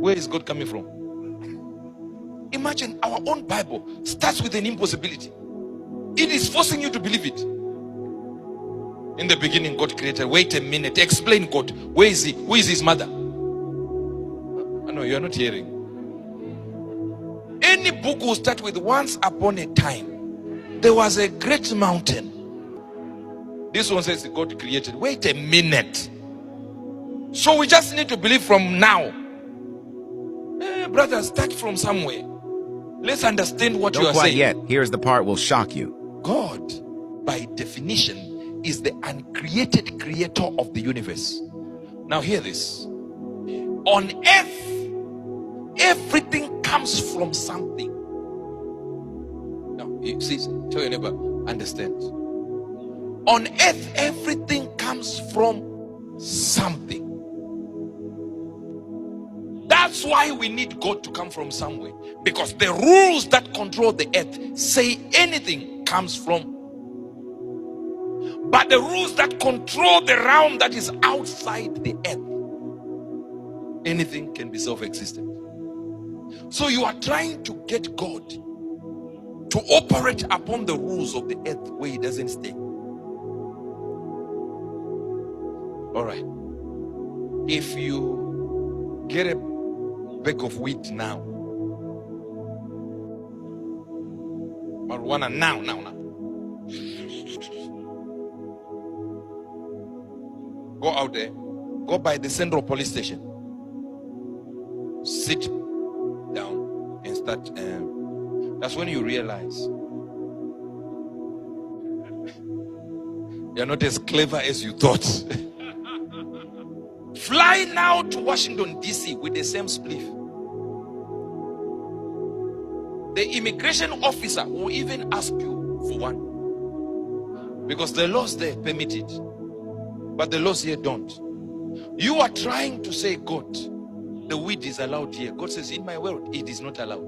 Where is God coming from? Imagine our own Bible starts with an impossibility. It is forcing you to believe it. In the beginning, God created. Wait a minute. Explain God. Where is he? Who is his mother? No, you are not hearing. Any book will start with once upon a time there was a great mountain. This one says God created. Wait a minute. So we just need to believe from now. Brother, start from somewhere. Let's understand what you are saying. Not quite yet. Here's the part will shock you. God, by definition, is the uncreated creator of the universe. Now hear this. On earth, everything comes from something. Now, you see, tell your neighbor, understand. On earth, everything comes from something. That's why we need God to come from somewhere. Because the rules that control the earth say anything comes from. But the rules that control the realm that is outside the earth, anything can be self-existent. So you are trying to get God to operate upon the rules of the earth where he doesn't stay. All right. If you get a bag of wheat now, marijuana now. Go out there, go by the Central Police Station, sit down and start. That's when you realize you're not as clever as you thought. Fly now to Washington, D.C. with the same spliff. The immigration officer will even ask you for one. Because the laws there permit it. But the laws here don't. You are trying to say, God, the weed is allowed here. God says, in my world, it is not allowed.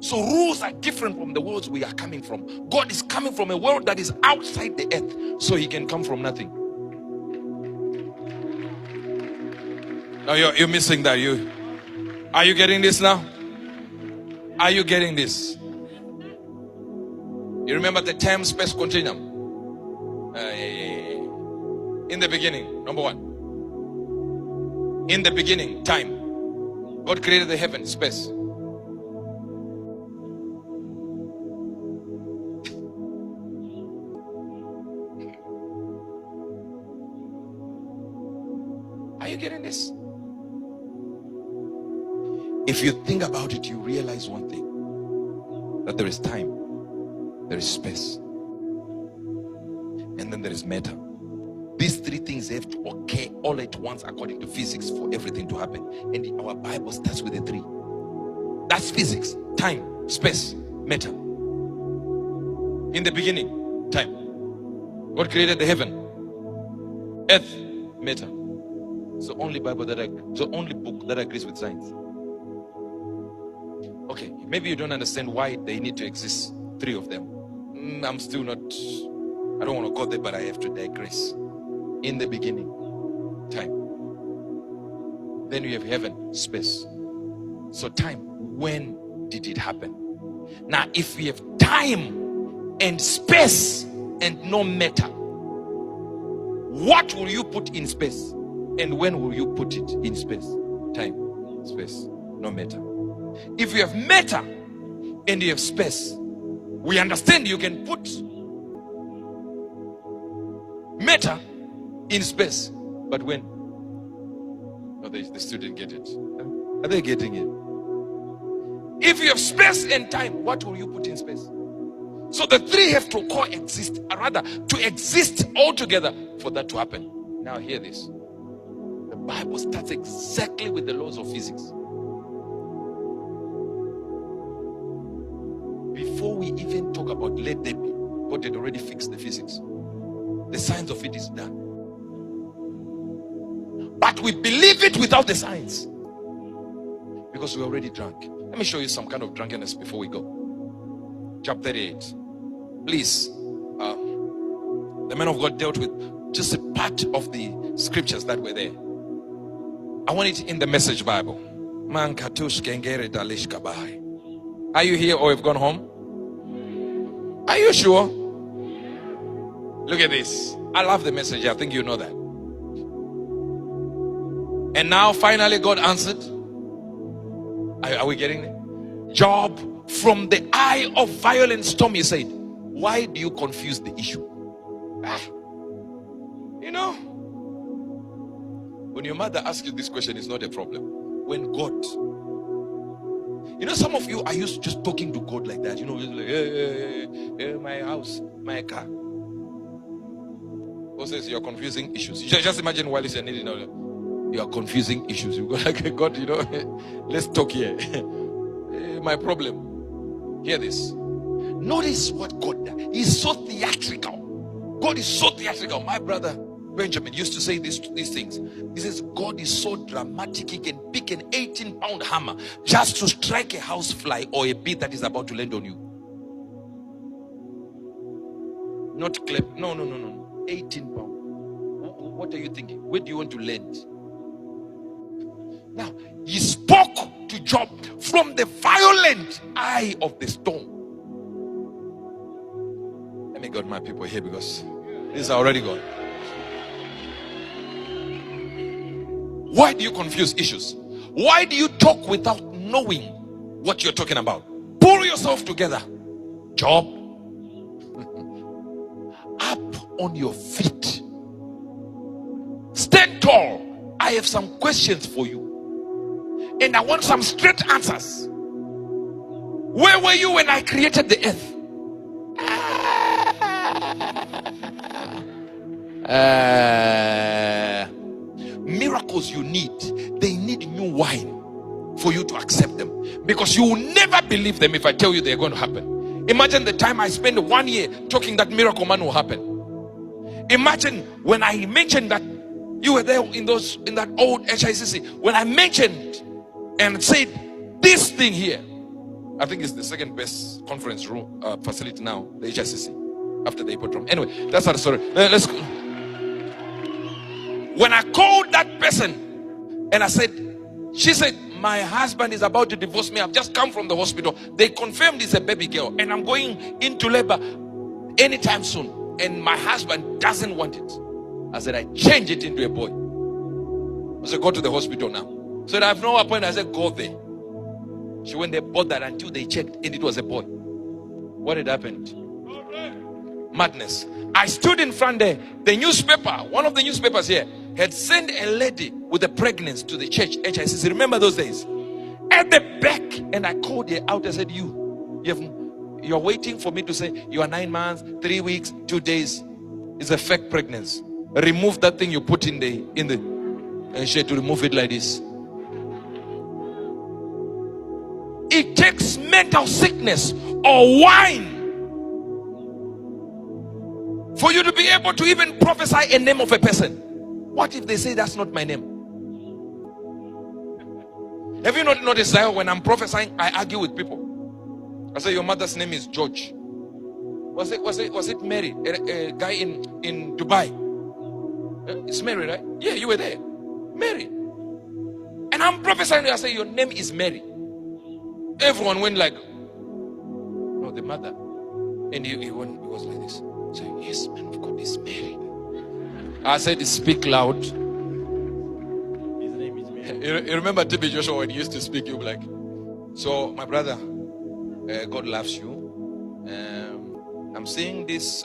So rules are different from the worlds we are coming from. God is coming from a world that is outside the earth. So he can come from nothing. Now you're missing that. Are you getting this now? Are you getting this? You remember the time space continuum? In the beginning, number one. In the beginning, time. God created the heaven, space. Are you getting this? If you think about it, you realize one thing. That there is time. There is space. And then there is matter. These three things have to occur all at once according to physics for everything to happen. And our Bible starts with the three. That's physics. Time, space, matter. In the beginning, time. God created the heaven, earth, matter. It's the only Bible the only book that agrees with science. Okay, maybe you don't understand why they need to exist, three of them. I'm still not, I don't want to go there, but I have to digress. In the beginning, time. Then you have heaven, space. So time, when did it happen? Now, if we have time and space and no matter, what will you put in space? And when will you put it in space? Time, space, no matter. If you have matter and you have space, we understand you can put matter in space, but when? No, they still didn't get it. Are they getting it? If you have space and time, what will you put in space? So the three have to coexist, or rather to exist all together for that to happen. Now hear this. The Bible starts exactly with the laws of physics. Before we even talk about let there be, God had already fixed the physics. The science of it is done. But we believe it without the science. Because we're already drunk. Let me show you some kind of drunkenness before we go. Chapter 38. Please. The man of God dealt with just a part of the scriptures that were there. I want it in the Message Bible. Are you here or have gone home? Are you sure? Look at this. I love the message. I think you know that. And now finally God answered. Are we getting it? Job, from the eye of violent storm, he said, why do you confuse the issue? You know, when your mother asks you this question, it's not a problem. When God, you know, some of you are used to just talking to God like that. You know, like, hey, my house, my car. God says you're confusing issues. Just imagine while you're needing, you are confusing issues. You go like, God, you know, let's talk here. My problem. Hear this. Notice what God does. He's so theatrical. God is so theatrical. My brother Benjamin used to say these things. He says, God is so dramatic, he can pick an 18-pound hammer just to strike a housefly or a bee that is about to land on you. Not clip. No. 18 pounds. What are you thinking? Where do you want to land? Now, he spoke to Job from the violent eye of the storm. Let me get my people here because these are already gone. Why do you confuse issues? Why do you talk without knowing what you're talking about? Pull yourself together. Job, up on your feet. Stand tall. I have some questions for you. And I want some straight answers. Where were you when I created the earth? Miracles you need, they need new wine for you to accept them, because you will never believe them if I tell you they're going to happen. Imagine the time I spent 1 year talking that miracle man will happen. Imagine when I mentioned that you were there in that old HICC, when I mentioned and said this thing here. I think it's the second best conference room facility now, the HICC, after the hippodrome. Anyway, that's not the story. Let's go. When I called that person and I said, she said, my husband is about to divorce me. I've just come from the hospital. They confirmed it's a baby girl and I'm going into labor anytime soon. And my husband doesn't want it. I said, I change it into a boy. I said, go to the hospital now. So I have no appointment. I said, go there. She went there, bought that until they checked and it was a boy. What had happened? Madness. I stood in front there. The newspaper, one of the newspapers here, had sent a lady with a pregnancy to the church, HICC. Remember those days? At the back. And I called her out. I said, you're waiting for me to say you are 9 months, 3 weeks, 2 days. It's a fake pregnancy. Remove that thing you put in the and she had to remove it like this. It takes mental sickness or wine for you to be able to even prophesy a name of a person. What if they say that's not my name? Have you not noticed that when I'm prophesying, I argue with people? I say your mother's name is George. Was it Mary? A guy in Dubai. It's Mary, right? Yeah, you were there. Mary. And I'm prophesying. I say your name is Mary. Everyone went like, no, the mother. And he was like this. So yes, man of God, it's Mary. I said, speak loud. His name is Mary. You remember TB Joshua when he used to speak, you were like, so my brother, God loves you. I'm saying this.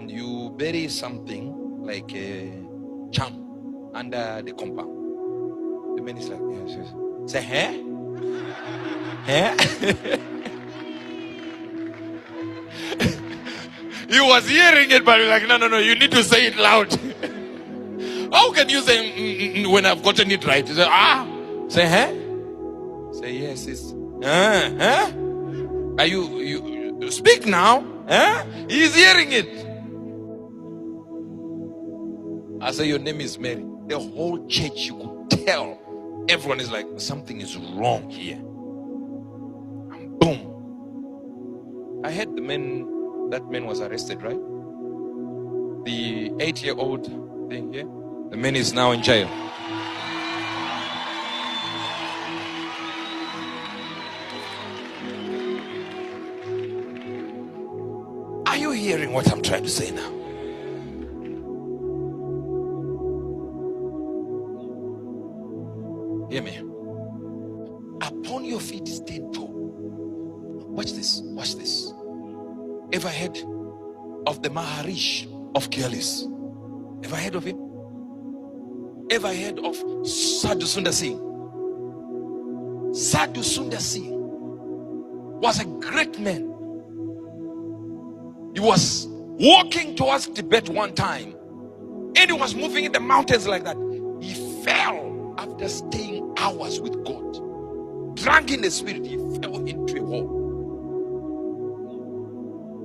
You bury something like a charm under the compound. The man is like, yes. Say, huh? He was hearing it, but he was like, no, you need to say it loud. How can you say when I've gotten it right? You say, say, huh? Say, yes, it's, huh? Are you speak now? Huh? He's hearing it. I say, your name is Mary. The whole church, you could tell. Everyone is like, something is wrong here. And boom. I heard that man was arrested, right? The 8-year-old thing here. The man is now in jail. hearing what I'm trying to say now? Hear me. Upon your feet stand tall. Watch this. Watch this. Ever heard of the Maharishi of Kealis? Ever heard of him? Ever heard of Sadhu Sundar Singh? Sadhu Sundar Singh was a great man. He was walking towards Tibet one time, and he was moving in the mountains like that. He fell after staying hours with God. Drunk in the spirit, he fell into a hole.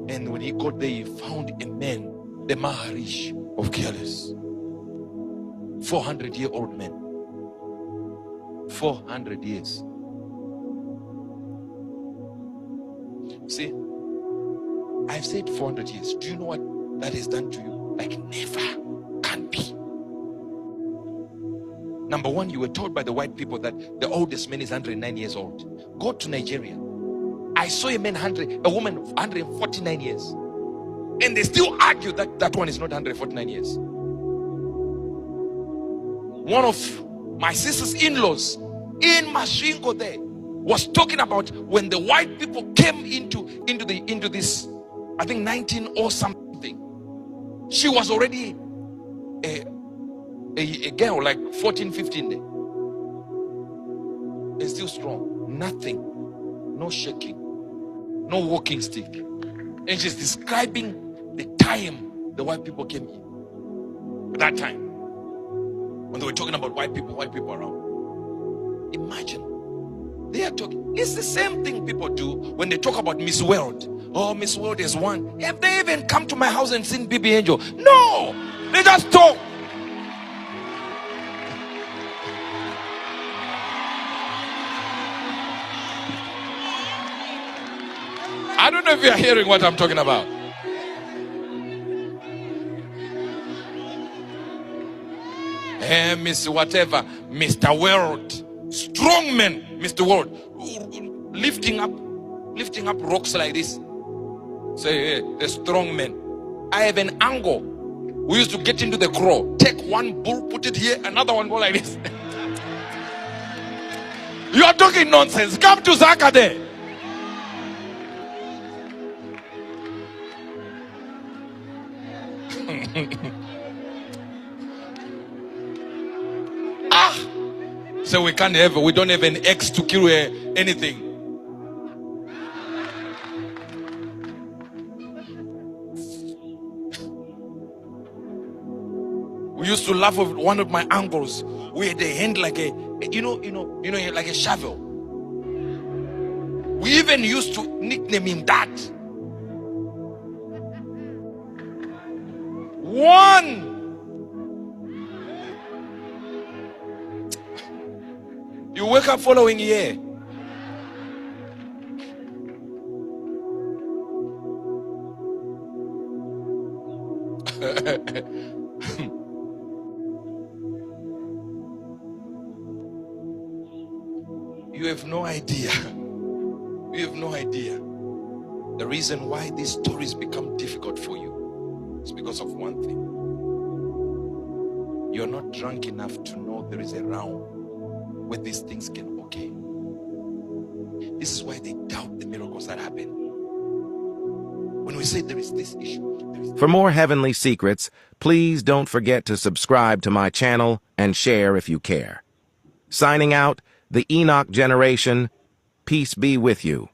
And when he got there, he found a man, the Maharishi of Kealis. 400-year-old man. 400 years. See, I've said 400 years. Do you know what that has done to you? Like never can be. Number one, you were told by the white people that the oldest man is 109 years old. Go to Nigeria. I saw a woman of 149 years. And they still argue that that one is not 149 years. One of my sister's in-laws in Masvingo there was talking about when the white people came into this, I think 19 or something. She was already a girl like 14, 15 there. And still strong. Nothing. No shaking. No walking stick. And she's describing the time the white people came in. At that time. When they were talking about white people around. Imagine. They are talking. It's the same thing people do when they talk about Miss World. Oh, Miss World is one. Have they even come to my house and seen Baby Angel? No! They just talk. I don't know if you're hearing what I'm talking about. Hey, Miss whatever, Mr. World, strong man, Mr. World, lifting up rocks like this. Say, hey, the strong man. I have an angle. We used to get into the crow, take one bull, put it here, another one go like this. You are talking nonsense. Come to Zaka there. So we don't have an X to kill anything. We used to laugh with one of my uncles. We had a hand like a, like a shovel. We even used to nickname him that. One. You wake up following year. You have no idea. You have no idea. The reason why these stories become difficult for you is because of one thing. You're not drunk enough to know there is a realm where these things can okay. This is why they doubt the miracles that happen. When we say there is this issue. For more heavenly secrets, please don't forget to subscribe to my channel and share if you care. Signing out, the Enoch generation, peace be with you.